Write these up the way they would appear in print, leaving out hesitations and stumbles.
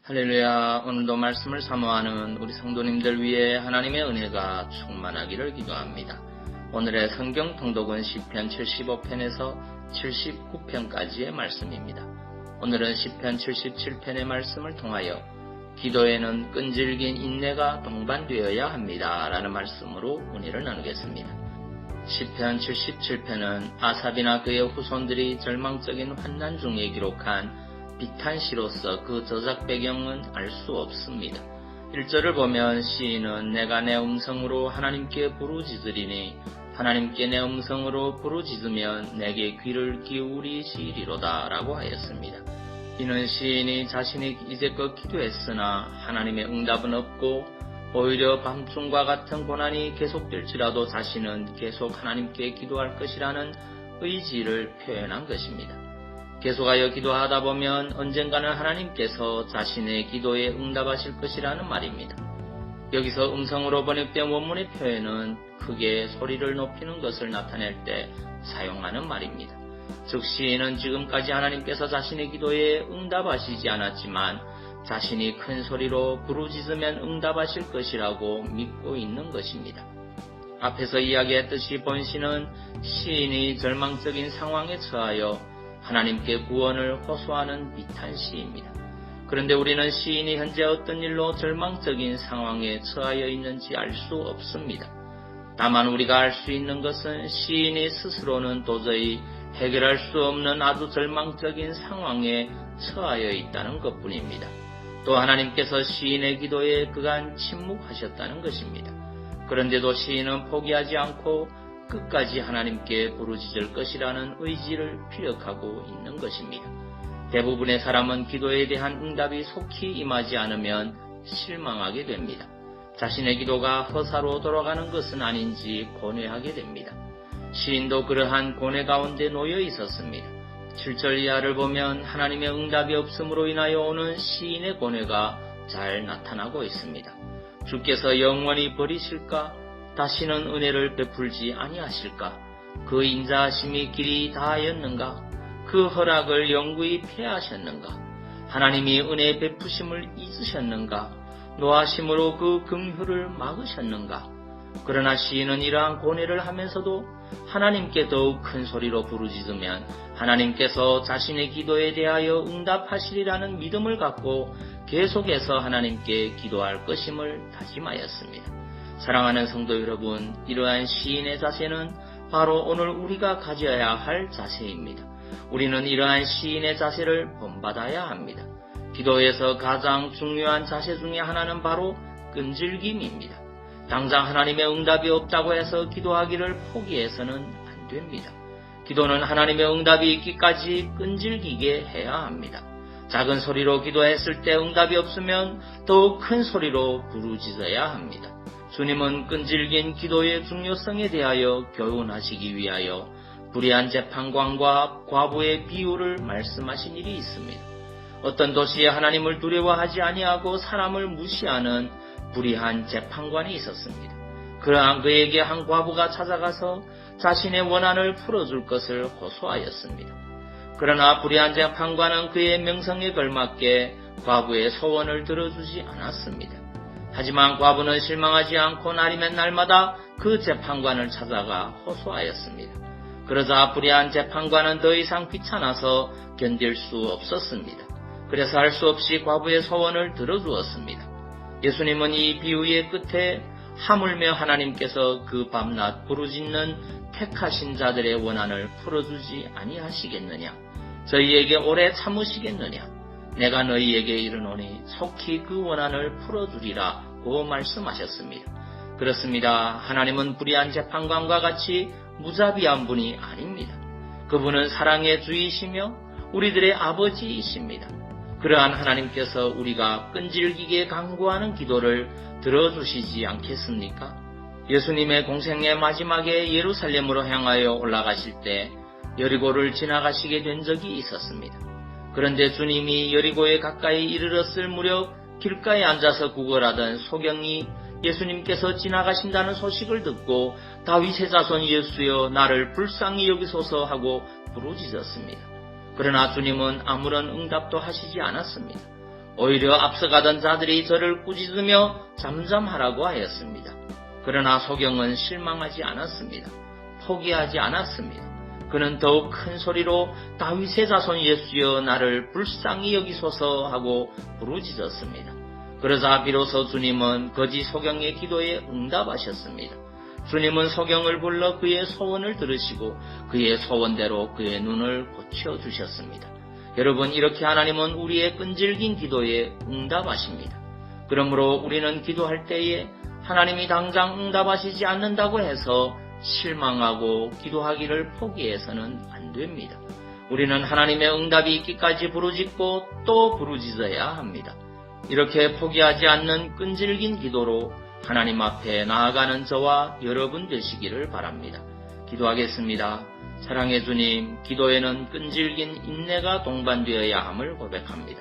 할렐루야. 오늘도 말씀을 사모하는 우리 성도님들 위해 하나님의 은혜가 충만하기를 기도합니다. 오늘의 성경 통독은 시편 75편에서 79편까지의 말씀입니다. 오늘은 시편 77편의 말씀을 통하여 기도에는 끈질긴 인내가 동반되어야 합니다 라는 말씀으로 은혜를 나누겠습니다. 시편 77편은 아삽이나 그의 후손들이 절망적인 환난 중에 기록한 비탄시로서 그 저작 배경은 알 수 없습니다. 1절을 보면 시인은 내가 내 음성으로 하나님께 부르짖으리니 하나님께 내 음성으로 부르짖으면 내게 귀를 기울이시리로다 라고 하였습니다. 이는 시인이 자신이 이제껏 기도했으나 하나님의 응답은 없고 오히려 밤중과 같은 고난이 계속될지라도 자신은 계속 하나님께 기도할 것이라는 의지를 표현한 것입니다. 계속하여 기도하다 보면 언젠가는 하나님께서 자신의 기도에 응답하실 것이라는 말입니다. 여기서 음성으로 번역된 원문의 표현은 크게 소리를 높이는 것을 나타낼 때 사용하는 말입니다. 즉 시인은 지금까지 하나님께서 자신의 기도에 응답하시지 않았지만 자신이 큰 소리로 부르짖으면 응답하실 것이라고 믿고 있는 것입니다. 앞에서 이야기했듯이 본시는 시인이 절망적인 상황에 처하여 하나님께 구원을 호소하는 비탄시입니다. 그런데 우리는 시인이 현재 어떤 일로 절망적인 상황에 처하여 있는지 알 수 없습니다. 다만 우리가 알 수 있는 것은 시인이 스스로는 도저히 해결할 수 없는 아주 절망적인 상황에 처하여 있다는 것뿐입니다. 또 하나님께서 시인의 기도에 그간 침묵하셨다는 것입니다. 그런데도 시인은 포기하지 않고 끝까지 하나님께 부르짖을 것이라는 의지를 피력하고 있는 것입니다. 대부분의 사람은 기도에 대한 응답이 속히 임하지 않으면 실망하게 됩니다. 자신의 기도가 허사로 돌아가는 것은 아닌지 고뇌하게 됩니다. 시인도 그러한 고뇌 가운데 놓여 있었습니다. 7절 이하를 보면 하나님의 응답이 없음으로 인하여 오는 시인의 고뇌가 잘 나타나고 있습니다. 주께서 영원히 버리실까? 다시는 은혜를 베풀지 아니하실까? 그 인자하심이 길이 다하였는가? 그 허락을 영구히 폐하셨는가? 하나님이 은혜 베푸심을 잊으셨는가? 노하심으로 그 긍휼을 막으셨는가? 그러나 시인은 이러한 고뇌를 하면서도 하나님께 더욱 큰 소리로 부르짖으면 하나님께서 자신의 기도에 대하여 응답하시리라는 믿음을 갖고 계속해서 하나님께 기도할 것임을 다짐하였습니다. 사랑하는 성도 여러분, 이러한 시인의 자세는 바로 오늘 우리가 가져야 할 자세입니다. 우리는 이러한 시인의 자세를 본받아야 합니다. 기도에서 가장 중요한 자세 중에 하나는 바로 끈질김입니다. 당장 하나님의 응답이 없다고 해서 기도하기를 포기해서는 안 됩니다. 기도는 하나님의 응답이 있기까지 끈질기게 해야 합니다. 작은 소리로 기도했을 때 응답이 없으면 더욱 큰 소리로 부르짖어야 합니다. 주님은 끈질긴 기도의 중요성에 대하여 교훈하시기 위하여 불의한 재판관과 과부의 비유를 말씀하신 일이 있습니다. 어떤 도시에 하나님을 두려워하지 아니하고 사람을 무시하는 불의한 재판관이 있었습니다. 그러한 그에게 한 과부가 찾아가서 자신의 원한을 풀어줄 것을 호소하였습니다. 그러나 불의한 재판관은 그의 명성에 걸맞게 과부의 소원을 들어주지 않았습니다. 하지만 과부는 실망하지 않고 날이면 날마다 그 재판관을 찾아가 호소하였습니다. 그러자 불의한 재판관은 더 이상 귀찮아서 견딜 수 없었습니다. 그래서 할 수 없이 과부의 소원을 들어주었습니다. 예수님은 이 비유의 끝에 하물며 하나님께서 그 밤낮 부르짖는 택하신 자들의 원한을 풀어주지 아니하시겠느냐? 저희에게 오래 참으시겠느냐? 내가 너희에게 이르노니 속히 그 원한을 풀어주리라고 말씀하셨습니다. 그렇습니다. 하나님은 불의한 재판관과 같이 무자비한 분이 아닙니다. 그분은 사랑의 주이시며 우리들의 아버지이십니다. 그러한 하나님께서 우리가 끈질기게 간구하는 기도를 들어주시지 않겠습니까? 예수님의 공생의 마지막에 예루살렘으로 향하여 올라가실 때 여리고를 지나가시게 된 적이 있었습니다. 그런데 주님이 여리고에 가까이 이르렀을 무렵 길가에 앉아서 구걸하던 소경이 예수님께서 지나가신다는 소식을 듣고 다윗의 자손 예수여 나를 불쌍히 여기소서 하고 부르짖었습니다. 그러나 주님은 아무런 응답도 하시지 않았습니다. 오히려 앞서가던 자들이 저를 꾸짖으며 잠잠하라고 하였습니다. 그러나 소경은 실망하지 않았습니다. 포기하지 않았습니다. 그는 더욱 큰 소리로 다윗의 자손 예수여 나를 불쌍히 여기소서 하고 부르짖었습니다. 그러자 비로소 주님은 거지 소경의 기도에 응답하셨습니다. 주님은 소경을 불러 그의 소원을 들으시고 그의 소원대로 그의 눈을 고쳐주셨습니다. 여러분, 이렇게 하나님은 우리의 끈질긴 기도에 응답하십니다. 그러므로 우리는 기도할 때에 하나님이 당장 응답하시지 않는다고 해서 실망하고 기도하기를 포기해서는 안 됩니다. 우리는 하나님의 응답이 있기까지 부르짖고 또 부르짖어야 합니다. 이렇게 포기하지 않는 끈질긴 기도로 하나님 앞에 나아가는 저와 여러분 되시기를 바랍니다. 기도하겠습니다. 사랑의 주님, 기도에는 끈질긴 인내가 동반되어야 함을 고백합니다.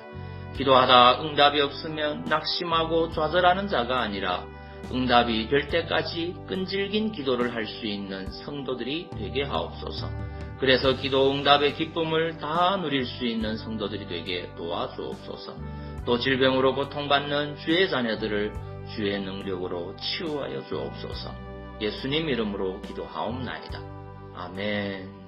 기도하다 응답이 없으면 낙심하고 좌절하는 자가 아니라 응답이 될 때까지 끈질긴 기도를 할 수 있는 성도들이 되게 하옵소서. 그래서 기도 응답의 기쁨을 다 누릴 수 있는 성도들이 되게 도와주옵소서. 또 질병으로 고통받는 주의 자녀들을 주의 능력으로 치유하여 주옵소서. 예수님 이름으로 기도하옵나이다. 아멘.